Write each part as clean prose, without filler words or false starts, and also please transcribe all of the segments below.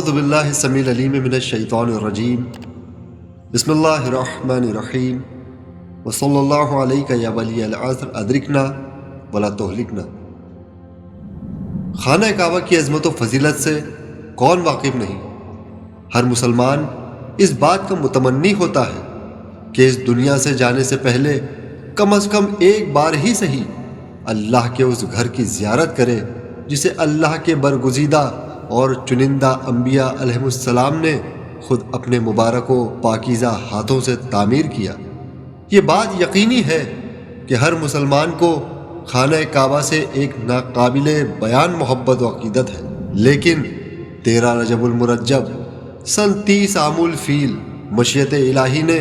اعوذ باللہ السمیع العلیم من الشیطان الرجیم بسم اللہ الرحمن الرحیم وصلی اللہ علیہ یا ولی العصر ادرکنا ولا تہلکنا۔ خانہ کعبہ کی عظمت و فضیلت سے کون واقف نہیں؟ ہر مسلمان اس بات کا متمنی ہوتا ہے کہ اس دنیا سے جانے سے پہلے کم از کم ایک بار ہی صحیح اللہ کے اس گھر کی زیارت کرے جسے اللہ کے برگزیدہ اور چنندہ انبیاء علیہ السلام نے خود اپنے مبارک و پاکیزہ ہاتھوں سے تعمیر کیا۔ یہ بات یقینی ہے کہ ہر مسلمان کو خانہ کعبہ سے ایک ناقابل بیان محبت و عقیدت ہے، لیکن 13 رجب المرجب سن 30 عام الفیل مشیت الہی نے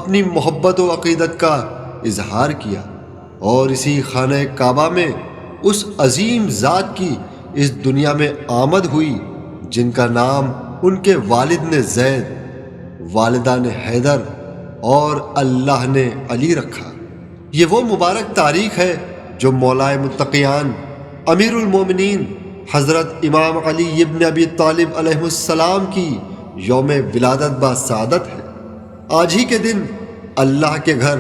اپنی محبت و عقیدت کا اظہار کیا اور اسی خانہ کعبہ میں اس عظیم ذات کی اس دنیا میں آمد ہوئی جن کا نام ان کے والد نے زید، والدہ نے حیدر اور اللہ نے علی رکھا۔ یہ وہ مبارک تاریخ ہے جو مولائے متقیان امیر المومنین حضرت امام علی ابن ابی طالب علیہ السلام کی یوم ولادت با سعادت ہے۔ آج ہی کے دن اللہ کے گھر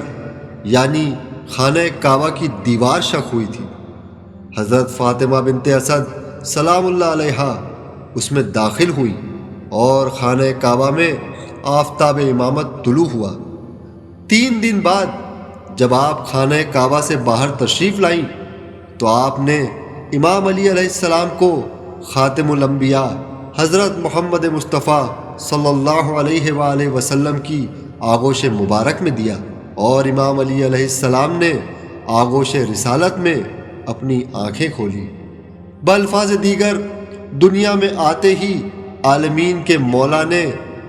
یعنی خانہ کعبہ کی دیوار شق ہوئی تھی۔ حضرت فاطمہ بنت اسد سلام اللہ علیہا اس میں داخل ہوئی اور خانہ کعبہ میں آفتاب امامت طلوع ہوا۔ 3 دن بعد جب آپ خانہ کعبہ سے باہر تشریف لائیں تو آپ نے امام علی علیہ السلام کو خاتم الانبیاء حضرت محمد مصطفیٰ صلی اللہ علیہ وآلہ وسلم کی آغوش مبارک میں دیا اور امام علی علیہ السلام نے آغوش رسالت میں اپنی آنکھیں کھولی۔ بالفاظ دیگر دنیا میں آتے ہی عالمین کے مولا نے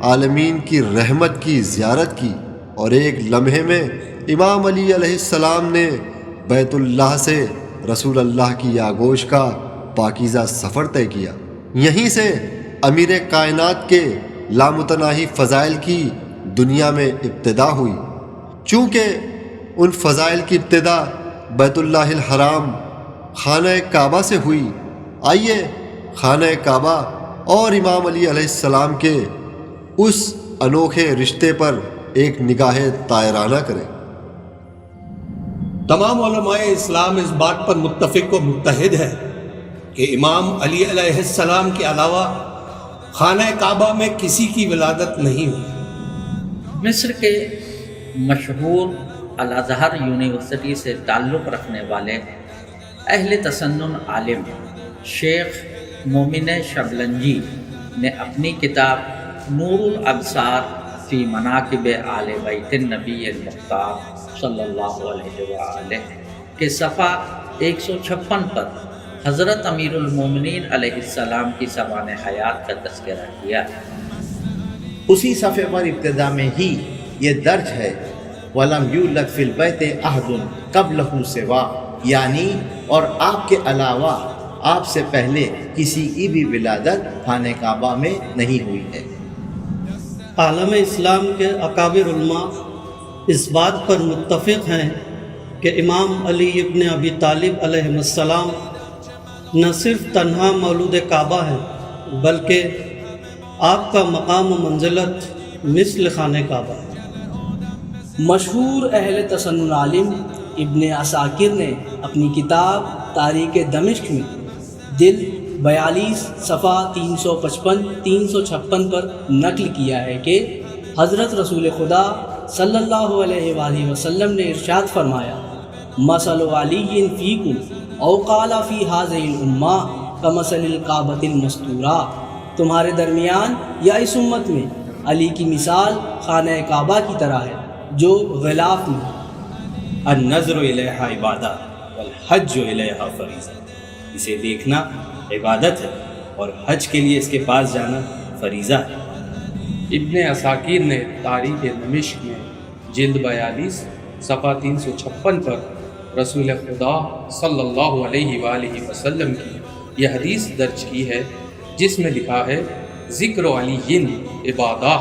عالمین کی رحمت کی زیارت کی اور ایک لمحے میں امام علی علیہ السلام نے بیت اللہ سے رسول اللہ کی آغوش کا پاکیزہ سفر طے کیا۔ یہیں سے امیر کائنات کے لامتناہی فضائل کی دنیا میں ابتدا ہوئی۔ چونکہ ان فضائل کی ابتدا بیت اللہ الحرام خانہ کعبہ سے ہوئی، آئیے خانہ کعبہ اور امام علی علیہ السلام کے اس انوکھے رشتے پر ایک نگاہ طائرانہ کریں۔ تمام علماء اسلام اس بات پر متفق و متحد ہے کہ امام علی علیہ السلام کے علاوہ خانہ کعبہ میں کسی کی ولادت نہیں ہوئی۔ مصر کے مشہور الازہر یونیورسٹی سے تعلق رکھنے والے اہل تسنن عالم شیخ مومن شبلنجی نے اپنی کتاب نور الابصار فی مناقب آل بیت النبی المختار صلی اللہ علیہ وآلہ کے صفحہ 156 پر حضرت امیر المومنین علیہ السلام کی سوانح حیات کا تذکرہ کیا ہے۔ اسی صفحے پر ابتدا میں ہی یہ درج ہے وَلَمْ يُولَدْ فِي الْبَيْتِ أَحَدٌ قَبْلَهُ سِوَاهُ، یعنی اور آپ کے علاوہ آپ سے پہلے کسی کی بھی ولادت خانہ کعبہ میں نہیں ہوئی ہے۔ عالم اسلام کے اکابر علماء اس بات پر متفق ہیں کہ امام علی ابن ابی طالب علیہ السلام نہ صرف تنہا مولود کعبہ ہیں بلکہ آپ کا مقام و منزلت مثل خانہ کعبہ ہے۔ مشہور اہل تسنن عالم ابن عساکر نے اپنی کتاب تاریخ دمشق میں جلد 42 صفحہ 355-356 پر نقل کیا ہے کہ حضرت رسول خدا صلی اللہ علیہ وآلہ وسلم نے ارشاد فرمایا مثل علی فیکم او قال فی هذه الامہ کمثل الکعبۃ المستورہ، تمہارے درمیان یا اس امت میں علی کی مثال خانہ کعبہ کی طرح ہے جو غلاف میں۔ النظر الیہا عبادہ والحج الیہا فریضہ، اسے دیکھنا عبادت ہے اور حج کے لیے اس کے پاس جانا فریضہ ہے۔ ابن عساکر نے تاریخ دمشق میں جلد 42 صفحہ 356 پر رسول خدا صلی اللہ علیہ وآلہ وسلم کی یہ حدیث درج کی ہے جس میں لکھا ہے ذکر علی عبادہ،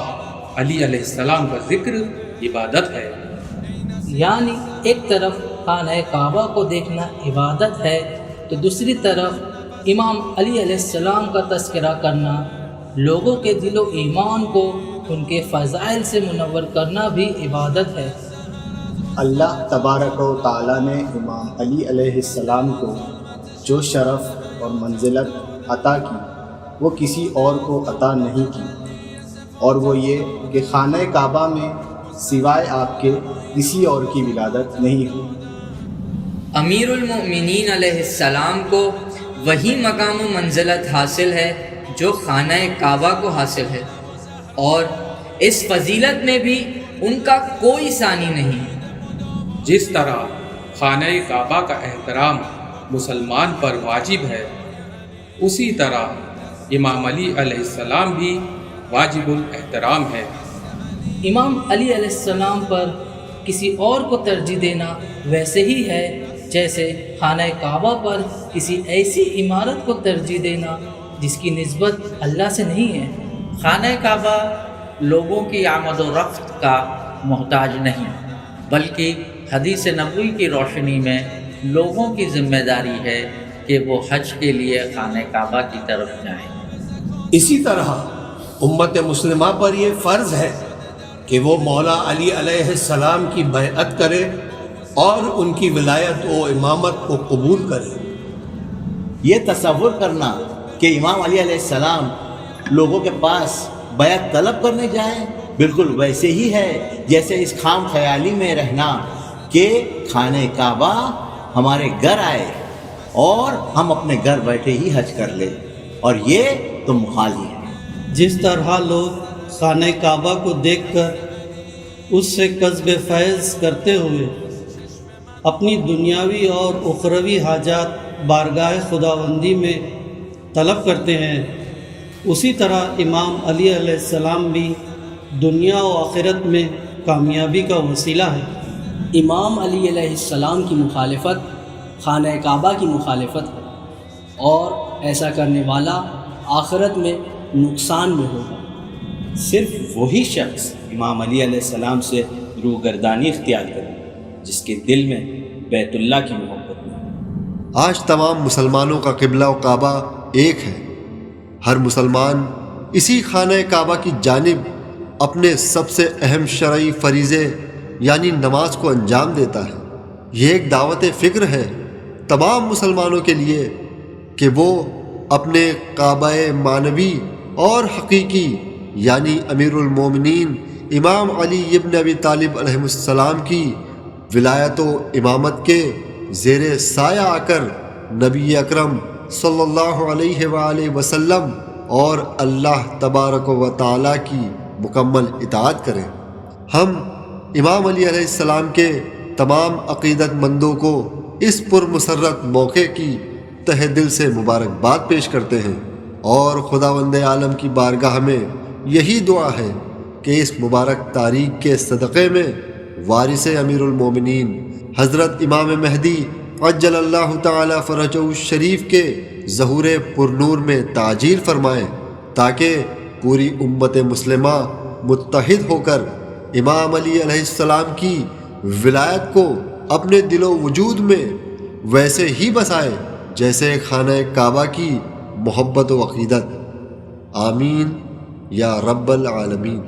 علی علیہ السلام کا ذکر عبادت ہے۔ یعنی ایک طرف خانہ کعبہ کو دیکھنا عبادت ہے تو دوسری طرف امام علی علیہ السلام کا تذکرہ کرنا لوگوں کے دل و ایمان کو ان کے فضائل سے منور کرنا بھی عبادت ہے۔ اللہ تبارک و تعالیٰ نے امام علی علیہ السلام کو جو شرف اور منزلت عطا کی وہ کسی اور کو عطا نہیں کی، اور وہ یہ کہ خانہ کعبہ میں سوائے آپ کے کسی اور کی ولادت نہیں ہوئی۔ امیر المؤمنین علیہ السلام کو وہی مقام و منزلت حاصل ہے جو خانہ کعبہ کو حاصل ہے، اور اس فضیلت میں بھی ان کا کوئی ثانی نہیں۔ جس طرح خانہ کعبہ کا احترام مسلمان پر واجب ہے، اسی طرح امام علی علیہ السلام بھی واجب الاحترام ہے۔ امام علی علیہ السلام پر کسی اور کو ترجیح دینا ویسے ہی ہے جیسے خانہ کعبہ پر کسی ایسی عمارت کو ترجیح دینا جس کی نسبت اللہ سے نہیں ہے۔ خانہ کعبہ لوگوں کی آمد و رفت کا محتاج نہیں، بلکہ حدیث نبوی کی روشنی میں لوگوں کی ذمہ داری ہے کہ وہ حج کے لیے خانہ کعبہ کی طرف جائیں۔ اسی طرح امت مسلمہ پر یہ فرض ہے کہ وہ مولا علی علیہ السلام کی بیعت کرے اور ان کی ولایت و امامت کو قبول کرے۔ یہ تصور کرنا کہ امام علی علیہ السلام لوگوں کے پاس بیعت طلب کرنے جائیں بالکل ویسے ہی ہے جیسے اس خام خیالی میں رہنا کہ خانہ کعبہ ہمارے گھر آئے اور ہم اپنے گھر بیٹھے ہی حج کر لیں، اور یہ تو محال ہی ہے۔ جس طرح لوگ خانہ کعبہ کو دیکھ کر اس سے کسب فیض کرتے ہوئے اپنی دنیاوی اور اخروی حاجات بارگاہ خداوندی میں طلب کرتے ہیں، اسی طرح امام علی علیہ السلام بھی دنیا و آخرت میں کامیابی کا وسیلہ ہے۔ امام علی علیہ السلام کی مخالفت خانہ کعبہ کی مخالفت ہے، اور ایسا کرنے والا آخرت میں نقصان میں ہوگا۔ صرف وہی شخص امام علی علیہ السلام سے روگردانی اختیار کرے جس کے دل میں بیت اللہ کی محبت ہے۔ آج تمام مسلمانوں کا قبلہ و کعبہ ایک ہے۔ ہر مسلمان اسی خانہ کعبہ کی جانب اپنے سب سے اہم شرعی فریضے یعنی نماز کو انجام دیتا ہے۔ یہ ایک دعوت فکر ہے تمام مسلمانوں کے لیے کہ وہ اپنے کعبہ معنوی اور حقیقی یعنی امیر المومنین امام علی ابن ابی طالب علیہ السلام کی ولایت و امامت کے زیر سایہ آ کر نبی اکرم صلی اللہ علیہ وآلہ وسلم اور اللہ تبارک و تعالیٰ کی مکمل اطاعت کریں۔ ہم امام علی علیہ السلام کے تمام عقیدت مندوں کو اس پرمسرت موقع کی تہ دل سے مبارکباد پیش کرتے ہیں، اور خداوند عالم کی بارگاہ میں یہی دعا ہے کہ اس مبارک تاریخ کے صدقے میں وارث امیر المومنین حضرت امام مہدی عجل اللہ تعالی فرجہ الشریف کے ظہور پرنور میں تعجیل فرمائیں، تاکہ پوری امت مسلمہ متحد ہو کر امام علی علیہ السلام کی ولایت کو اپنے دل و وجود میں ویسے ہی بسائے جیسے خانہ کعبہ کی محبت و عقیدت۔ آمین یا رب العالمین۔